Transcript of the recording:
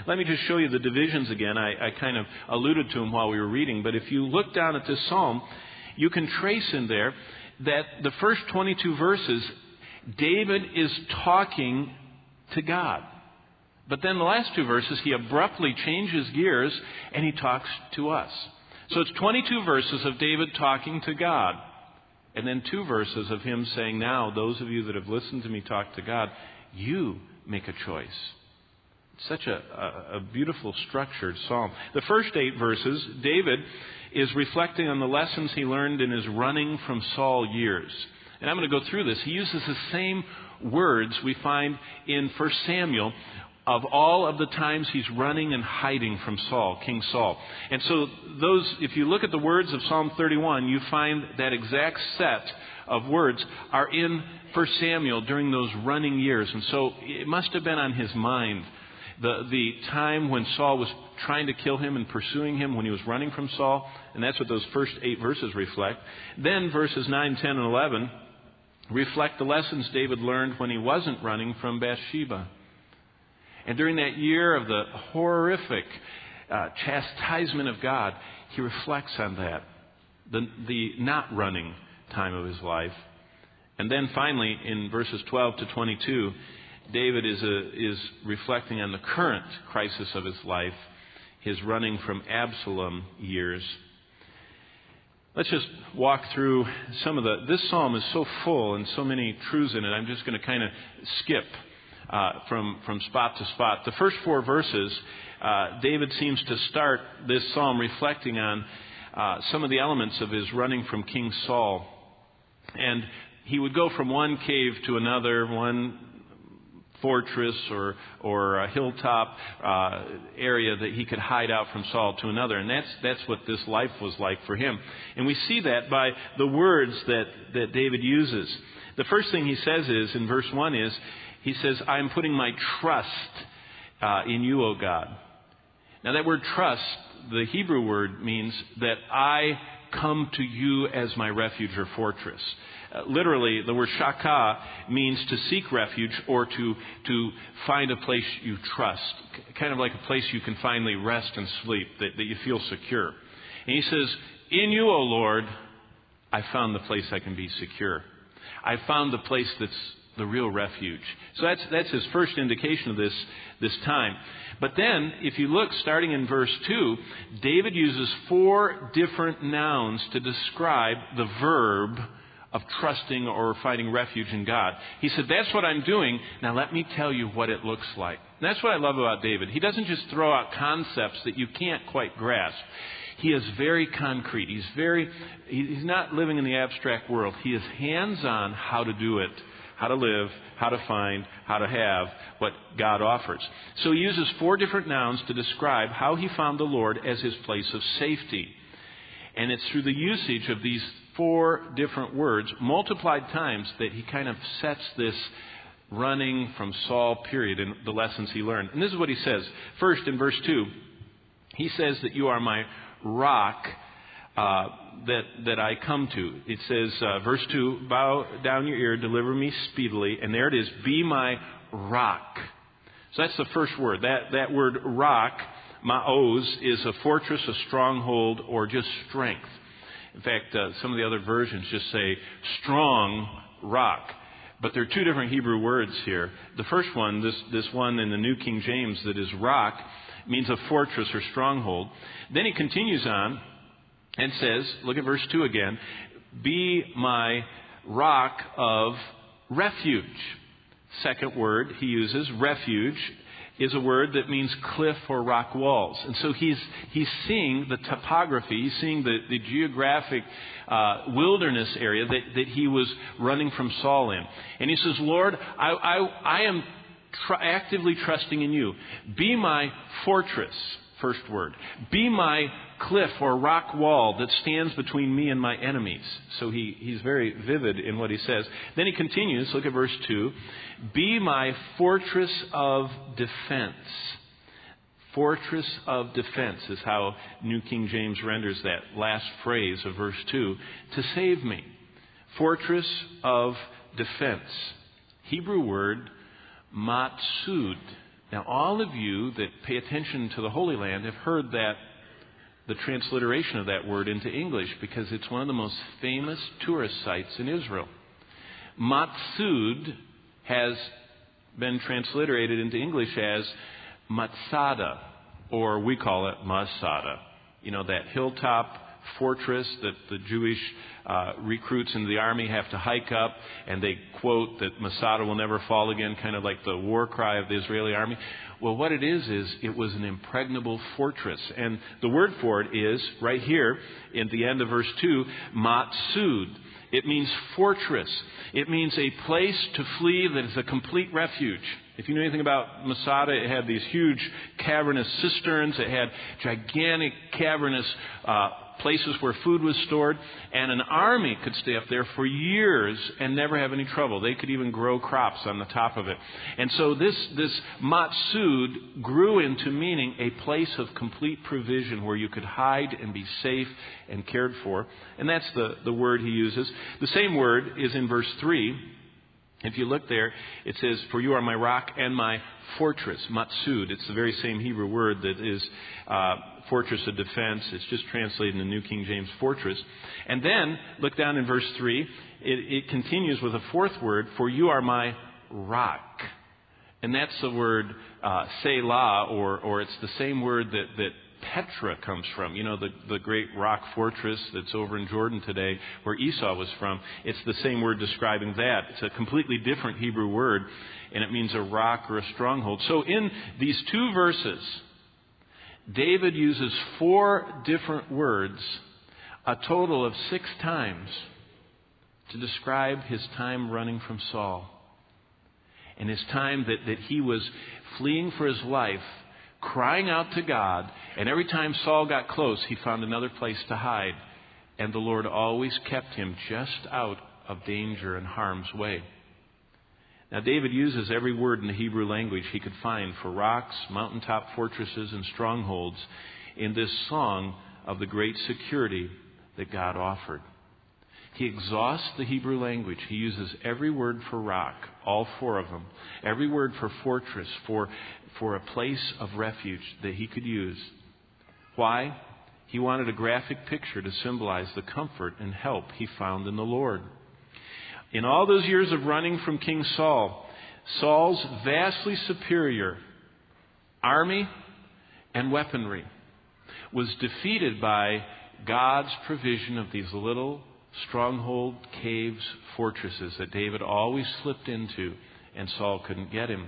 Let me just show you the divisions again. I kind of alluded to them while we were reading, but if you look down at this psalm, you can trace in there that the first 22 verses, David is talking to God. But then the last 2 verses, he abruptly changes gears and he talks to us. So it's 22 verses of David talking to God. And then 2 verses of him saying, now, those of you that have listened to me talk to God, you make a choice. It's such a beautiful, structured psalm. The first 8 verses, David is reflecting on the lessons he learned in his running from Saul years. And I'm going to go through this. He uses the same words we find in 1 Samuel of all of the times he's running and hiding from Saul, King Saul. And so those, if you look at the words of Psalm 31, you find that exact set of words are in 1 Samuel during those running years. And so it must have been on his mind. The time when Saul was trying to kill him and pursuing him when he was running from Saul. And that's what those first 8 verses reflect. Then verses 9, 10, and 11 reflect the lessons David learned when he wasn't running from Bathsheba. And during that year of the horrific chastisement of God, he reflects on that, the not running time of his life. And then finally, in verses 12 to 22, David is reflecting on the current crisis of his life, his running from Absalom years. Let's just walk through some of this psalm is so full and so many truths in it. I'm just going to kind of skip from spot to spot. The first 4 verses, David seems to start this psalm reflecting on some of the elements of his running from King Saul. And he would go from one cave to another, one fortress or a hilltop area that he could hide out from Saul to another. And that's what this life was like for him. And we see that by the words that David uses. The first thing he says is, in verse 1 is, he says, I am putting my trust in you, O God. Now that word trust, the Hebrew word means that I come to you as my refuge or fortress. Literally, the word shaka means to seek refuge or to find a place you trust. Kind of like a place you can finally rest and sleep, that you feel secure. And he says, in you, O Lord, I found the place I can be secure. I found the place that's the real refuge. So that's his first indication of this time. But then, if you look, starting in verse 2, David uses 4 different nouns to describe the verb of trusting or finding refuge in God. He said, that's what I'm doing. Now let me tell you what it looks like. And that's what I love about David. He doesn't just throw out concepts that you can't quite grasp. He is very concrete. He's not living in the abstract world. He is hands-on how to do it, how to live, how to find, how to have what God offers. So he uses 4 different nouns to describe how he found the Lord as his place of safety. And it's through the usage of these 4 different words, multiplied times, that he kind of sets this running from Saul period in the lessons he learned. And this is what he says. First, in verse 2, he says that you are my rock that I come to. It says, verse 2, bow down your ear, deliver me speedily. And there it is, be my rock. So that's the first word. That word rock, ma'oz, is a fortress, a stronghold, or just strength. In fact, some of the other versions just say strong rock. But there are 2 different Hebrew words here. The first one, this one in the New King James that is rock, means a fortress or stronghold. Then he continues on and says, look at verse 2 again, be my rock of refuge. Second word he uses, refuge, is a word that means cliff or rock walls. And so he's seeing the topography, he's seeing the geographic wilderness area that he was running from Saul in. And he says, Lord, I am actively trusting in you. Be my fortress, first word. Be my cliff or rock wall that stands between me and my enemies. So he's very vivid in what he says. Then he continues, look at verse 2. Be my fortress of defense. Fortress of defense is how New King James renders that last phrase of verse 2. To save me. Fortress of defense. Hebrew word matsud. Now, all of you that pay attention to the Holy Land have heard that the transliteration of that word into English, because it's one of the most famous tourist sites in Israel. Matsud has been transliterated into English as Masada, or we call it Masada. You know, that hilltop fortress that the Jewish recruits in the army have to hike up, and they quote that Masada will never fall again, kind of like the war cry of the Israeli army. Well, what it is it was an impregnable fortress. And the word for it is, right here, in the end of verse 2, Matsud. It means fortress. It means a place to flee that is a complete refuge. If you know anything about Masada, it had these huge cavernous cisterns. It had gigantic cavernous places where food was stored. And an army could stay up there for years and never have any trouble. They could even grow crops on the top of it. And so this Matsud grew into meaning a place of complete provision where you could hide and be safe and cared for. And that's the word he uses. The same word is in verse 3. If you look there, it says, "For you are my rock and my fortress," Matsud. It's the very same Hebrew word that is fortress of defense. It's just translated in the New King James fortress. And then, look down in verse 3. It continues with a fourth word, "For you are my rock." And that's the word Selah, or it's the same word that Petra comes from. You know, the great rock fortress that's over in Jordan today where Esau was from. It's the same word describing that. It's a completely different Hebrew word, and it means a rock or a stronghold. So in these two verses, David uses 4 different words, a total of 6 times, to describe his time running from Saul. And his time that he was fleeing for his life, crying out to God, and every time Saul got close, he found another place to hide. And the Lord always kept him just out of danger and harm's way. Now, David uses every word in the Hebrew language he could find for rocks, mountaintop fortresses, and strongholds in this song of the great security that God offered. He exhausts the Hebrew language. He uses every word for rock, all 4 of them. Every word for fortress, for a place of refuge that he could use. Why? He wanted a graphic picture to symbolize the comfort and help he found in the Lord. In all those years of running from King Saul, Saul's vastly superior army and weaponry was defeated by God's provision of these little stronghold caves, fortresses that David always slipped into, and Saul couldn't get him.